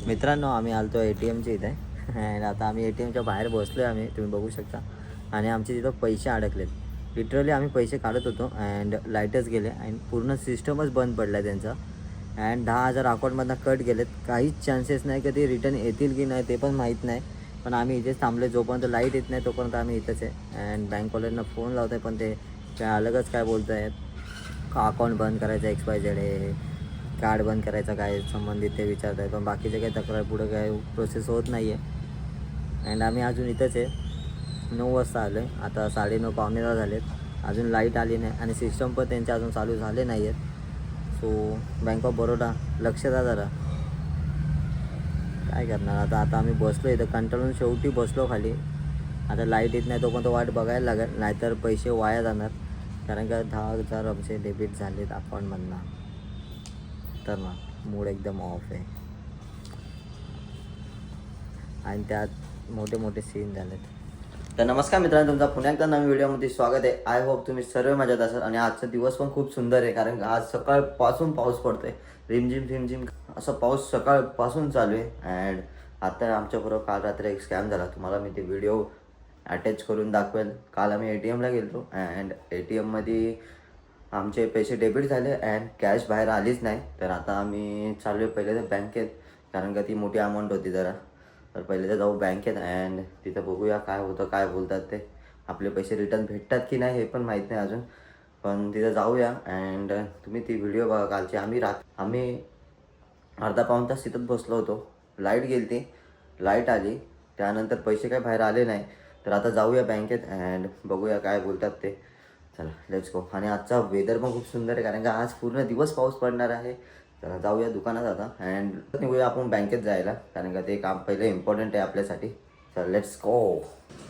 मित्रांनो, आम्ही आलतो ATMच्या इथे आणि आता आम्ही ATMच्या बाहेर बसलो आहे. तुम्ही बघू शकता. आणि आमचे तिथं पैसे अडकलेत. लिटरली आम्ही पैसे काढत होतो अँड लाईटच गेले आणि पूर्ण सिस्टमच बंद पडला आहे त्यांचा. अँड 10,000 अकाउंटमधनं कट गेलेत. काहीच चान्सेस नाही की ते रिटर्न येतील की नाही ते पण माहीत नाही. पण आम्ही इथेच थांबले. जोपर्यंत लाईट येत नाही तोपर्यंत आम्ही इथंच आहे. अँड बँकवाल्यांना फोन लावत आहे, पण ते काय अलगच काय बोलत आहेत. अकाउंट बंद करायचं XYZ आहे, कार्ड बंद करायचं काय संबंधित ते विचारत आहे. पण बाकीचे काही तक्रार पुढं काय प्रोसेस होत नाही आहे. अँड आम्ही अजून इथंच आहे. 9 वाजता आलो आहे. आता 9:30 पावणे 10 झालेत. अजून लाईट आली नाही आणि सिस्टम पण त्यांचे अजून चालू झाले नाही आहेत. सो बँक ऑफ बरोडा लक्ष द्या जरा. काय करणार आता. आम्ही बसलो इथं कंटाळून शेवटी बसलो खाली. आता लाईट येत नाही तोपर्यंत वाट बघायला लागेल, नाहीतर पैसे वाया जाणार. कारण का 10,000 आमचे डेबिट झालेत अकाउंटमधनं. तर ना मूड एकदम ऑफ आहे आणि त्यात मोठे मोठे सीन झालेत. तर नमस्कार मित्रांनो, तुमचा पुन्हा एकदा नवीन व्हिडिओमध्ये स्वागत आहे. आय होप तुम्ही सर्व मजेत असाल. आणि आजचा दिवस पण खूप सुंदर आहे, कारण आज सकाळपासून पाऊस पडतोय. रिमझिम असा पाऊस सकाळपासून चालू आहे. अँड आता आमच्याबरोबर काल रात्री एक स्कॅम झाला. तुम्हाला मी ते व्हिडिओ अटॅच करून दाखवेल. काल आम्ही ATMला गेलो अँड ATMमध्ये आमचे पैसे डेबिट झाले अँड कॅश बाहेर आलीच नाही. तर आता आम्ही चालू आहे पहिले तर बँकेत, कारण का ती मोठी अमाऊंट होती जरा. तर पहिले तर जाऊ बँकेत अँड तिथं बघूया काय होतं, काय बोलतात ते. आपले पैसे रिटर्न भेटतात की नाही हे पण माहीत नाही अजून, पण तिथं जाऊया. अँड तुम्ही ती व्हिडिओ बघा कालची. आम्ही अर्धा पाऊण तास तिथंच बसलो होतो. लाईट गेली ती, लाईट आली, त्यानंतर पैसे काय बाहेर आले नाही. तर आता जाऊया बँकेत अँड बघूया काय बोलतात ते. चला लेट्स गो. आणि आजचा वेदर पण खूप सुंदर आहे, कारण का आज पूर्ण दिवस पाऊस पडणार आहे. चला जाऊया दुकानात आता अँड निघूया आपण बँकेत जायला, कारण का ते काम पहिले इम्पॉर्टंट आहे आपल्यासाठी. चला लेट्स गो.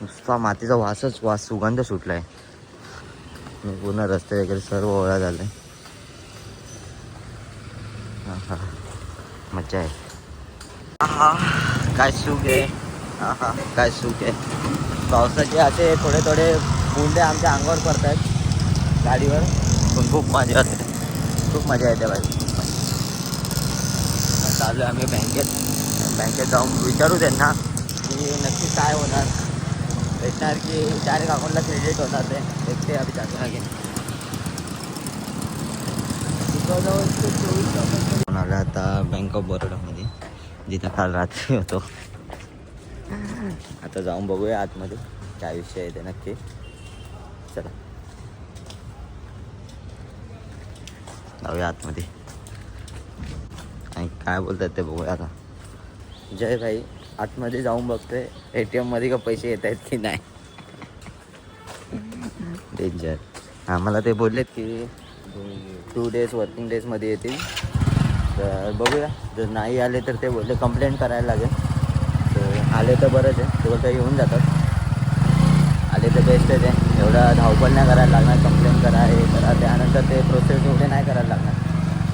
नुसता मातीचा वास सुगंध सुटला आहे. पूर्ण रस्ते वगैरे सर्व ओळा झालं आहे. हां मज्जा आहे. काय सुख आहे. काय सुख आहे. पावसाचे असे थोडे थोडे बुंदे आमच्या अंगावर पडतात गाडीवर, पण खूप मजा येते. खूप मजा येते बाई. चालू आम्ही बँकेत जाऊन विचारू त्यांना की नक्की काय होणार. भेटणार की डायरेक्ट अकाउंटला क्रेडिट होणार ते देखते आम्ही चालू आहे. आलं आता बँक ऑफ बरोडामध्ये, जिथं काल रात्री होतो. आता जाऊन बघूया आतमध्ये काय विषय आहे ते नक्की. चला जाऊया आतमध्ये आणि काय बोलतात ते बघूया आता. जय भाई, आतमध्ये जाऊन बघतोय ATMमध्ये का पैसे येत आहेत की नाही. डेंजर. आम्हाला ते बोललेत की 2 डेज वर्किंग डेजमध्ये येतील. तर बघूया, जर नाही आले तर ते बोलले कंप्लेंट करायला लागेल. तर आले तर बरंच आहे, ते बोलतं येऊन जातात. आले तर बेस्ट आहे ते. एवढा धावपळ नाही करायला लागणार, कंप्लेंट करा हे करा, त्यानंतर ते प्रोसेस एवढे नाही करायला लागणार.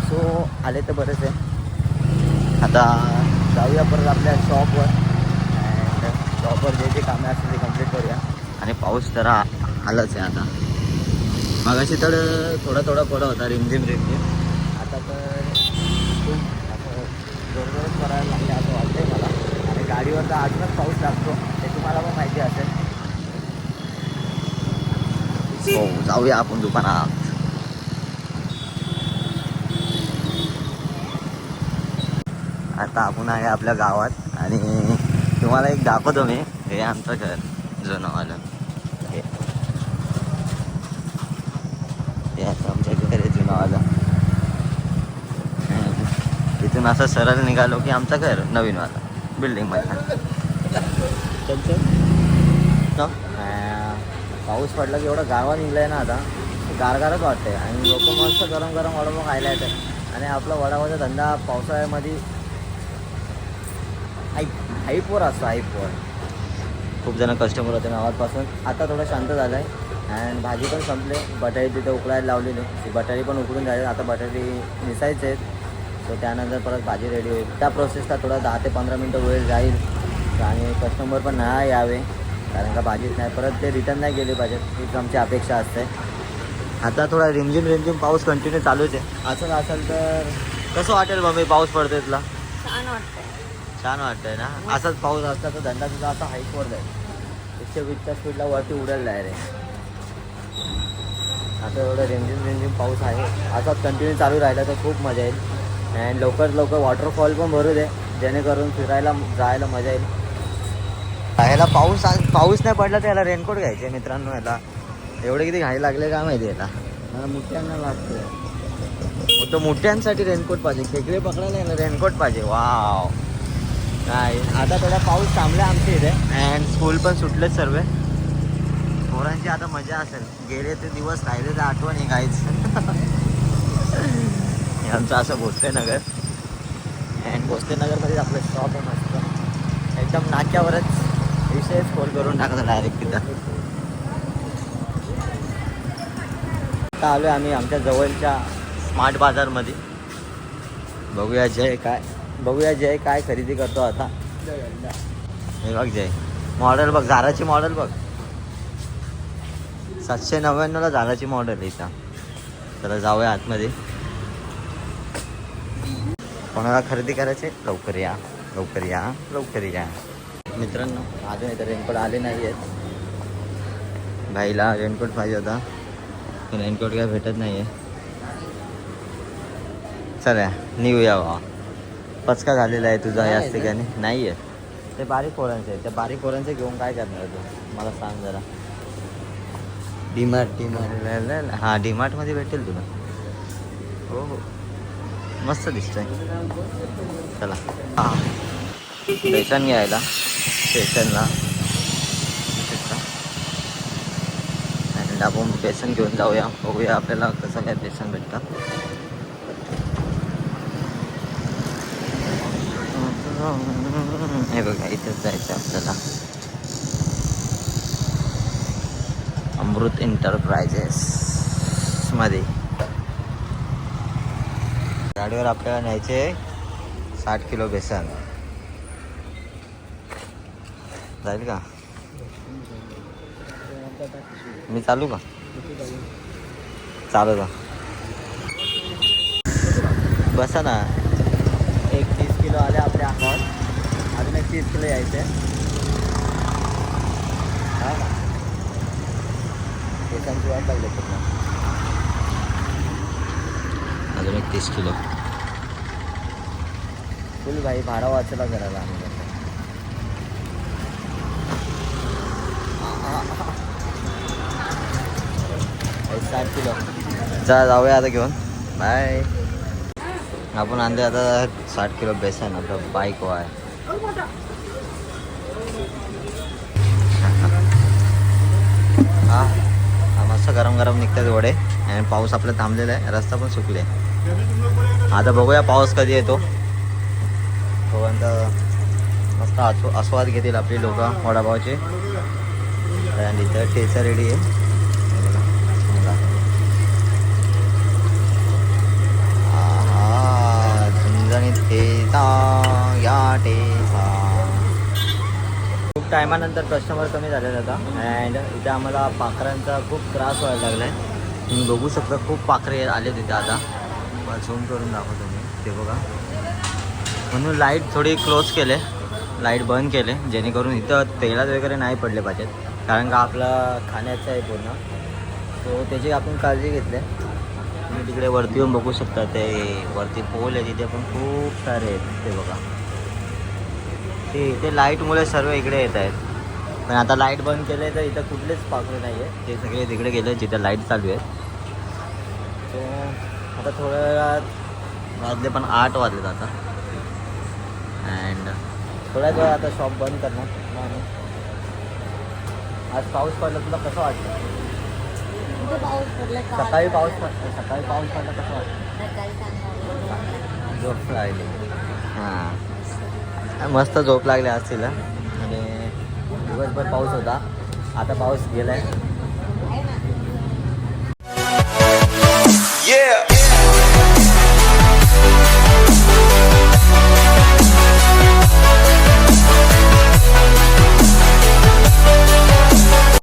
सो आले तर बरंच आहे. आता जाऊया परत आपल्या शॉपवर अँड शॉपवर जे कामे असतील ते कंप्लीट करूया. आणि पाऊस तर आलाच आहे आता. मगाशी तर थोडा पडत होता रिमझिम. आता तर खूप असं जोरजोरात करायला लागले असं वाटतंय मला. आणि गाडीवर तर अजूनच पाऊस लागतो, ते तुम्हाला पण माहिती असेल. हो जाऊया आपण दुकानात. आता आपण आहे आपल्या गावात आणि तुम्हाला एक दाखवतो मी. हे आमचं घर जुनंवालं. हे असं आमचं घर आहे जुनंवालं. तिथून असं सरळ निघालो की आमचं घर नवीनवालं बिल्डिंगमध्ये. पाऊस पडला की एवढं गारवा निघलं आहे ना आता, गारगारच वाटते. आणि लोक मस्त गरम वडापाव खायला येतात. आणि आपला वडापावचा धंदा पावसाळ्यामध्ये हाईपवर असतो. खूप जण कस्टमर होते नावापासून. आता थोडं शांत झालं आहे. अँड भाजी पण संपले. बटाटी तिथे उकळायला लावलेली, ती बटाटी पण उकळून झाली. आता बटाटी मिसायचे आहेत. सो त्यानंतर परत भाजी रेडी होईल. त्या प्रोसेसला थोडं 10 ते 15 मिनटं वेळ जाईल. आणि कस्टमर पण नाही यावे, कारण का भाजीच नाही, परत ते रिटर्न नाही गेले पाहिजेत, हीच आमची अपेक्षा असते. आता थोडा रिमझिम पाऊस कंटिन्यू चालूच आहे. असं असेल तर कसं वाटेल मम्मी पाऊस पडतोय तुला? छान वाटतंय. छान वाटतंय ना. असाच पाऊस असला तर धंदा तुझा असा हाईटवर जाईल. 120च्या स्पीडला वरती उडेल डायरेक्ट. आता एवढं रिमझिम पाऊस आहे. असाच कंटिन्यू चालू राहिला तर खूप मजा येईल. अँड लवकर वॉटरफॉल पण भरू दे, जेणेकरून फिरायला जायला मजा येईल. ह्याला पाऊस नाही पडला तर याला रेनकोट घ्यायचे मित्रांनो. याला एवढे किती घाई लागले काय माहिती. याला मला मुठ्यांना लागतं. तो मुठ्यांसाठी रेनकोट पाहिजे. खेकडे पकडायला याला रेनकोट पाहिजे. वाव काय. आता थोडा पाऊस थांबला आमच्या इथे. अँड स्कूल पण सुटले सर्व. पोरांची आता मजा असेल. गेले ते दिवस राहिले तर आठवण आहे काहीच. आमचं असं भोसलेनगर. अँड भोसलेनगरमध्ये आपलं शॉप आहे मस्त एकदम नाक्यावरच. विषयच फोन करून टाकला डायरेक्ट तिथं. आता आलो आम्ही आमच्या जवळच्या स्मार्ट बाजारमध्ये. बघूया जय काय खरेदी करतो आता. हे बघ जय मॉडेल बघ. झाराची मॉडेल बघ. 799ला झाराची मॉडेल आहे इथं. चला जाऊया आतमध्ये. कोणाला खरेदी करायचे लवकर या. मित्रांनो अजून इथं रेनकोट आले नाही आहेत. भाईला रेनकोट पाहिजे होता पण रेनकोट काय भेटत नाही आहे. चला निघूया बाबा. पचका झालेला आहे तुझा याच ठिकाणी. नाही आहे ते बारीक पोरांचे आहे. त्या बारीक पोरांचे घेऊन काय करणार तू मला सांग जरा. डीमार्ट हां डीमार्टमध्ये भेटेल तुला. हो मस्त दिसतंय. चला हां बेसन घ्यायला स्टेशनला. आणि आपण बेसन घेऊन जाऊया. बघूया आपल्याला कसं काय बेसन भेटतं. हे बघा इथंच जायचं आपल्याला. अमृत एंटरप्राइजेस मध्ये. गाडीवर आपल्याला न्यायचे 60 किलो बेसन. जाईल का. मी चालू का. चालू का बसा ना. 30 किलो आले आपल्या हातात. अजून 30 किलो यायचे. हा बेसनची वाट लागली पूर्ण. अजून 30 किलो फुल. भाई भाडा वाचला करायला आम्ही. 60 किलो. चला जाऊया आता घेऊन. बाय. आपण आणले आता 60 किलो बेसन. आपलं बाईक आहे. हा मस्त गरम निघतात वडे. आणि पाऊस आपला थांबलेला आहे. रस्ता पण सुकले. आता बघूया पाऊस कधी येतो. तोपर्यंत मस्त आस्वाद घेतील आपली लोक वडापावचे. आणि इथं ठेचा रेडी आहे. खूप टायमानंतर कस्टमर कमी झालेला होता. अँड इथे आम्हाला पाखरांचा खूप त्रास व्हायला लागला आहे. तुम्ही बघू शकता खूप पाखरे आले तिथे. आता झूम करून दाखवतो मी. ते बघा. म्हणून लाईट थोडी क्लोज केले. लाईट बंद केले जेणेकरून इथं तेलात वगैरे नाही पडले पाहिजेत. कारण का आपला खाण्याचं आहे पूर्ण. सो त्याची आपण काळजी घेतली. तुम्ही तिकडे वरती येऊन बघू शकता. ते वरती पोल आहे तिथे पण खूप सारे आहेत. ते बघा ते लाईटमुळे सर्व इकडे येत आहेत. पण आता लाईट बंद केले तर इथं कुठलेच पाखरे नाही आहे. ते सगळे तिकडे गेले जिथं लाईट चालू आहे. सो आता थोड्या वेळात वाजले पण 8 वाजलेत आता. अँड थोड्याच वेळा आता शॉप बंद करणार. आज पाऊस पडला. तुला कसं वाटतं. सकाळी पाऊस पडला कसं वाटतं. झोप लागली. हां मस्त झोप लागली आज तिला. आणि दिवसभर पाऊस होता. आता पाऊस गेलाय.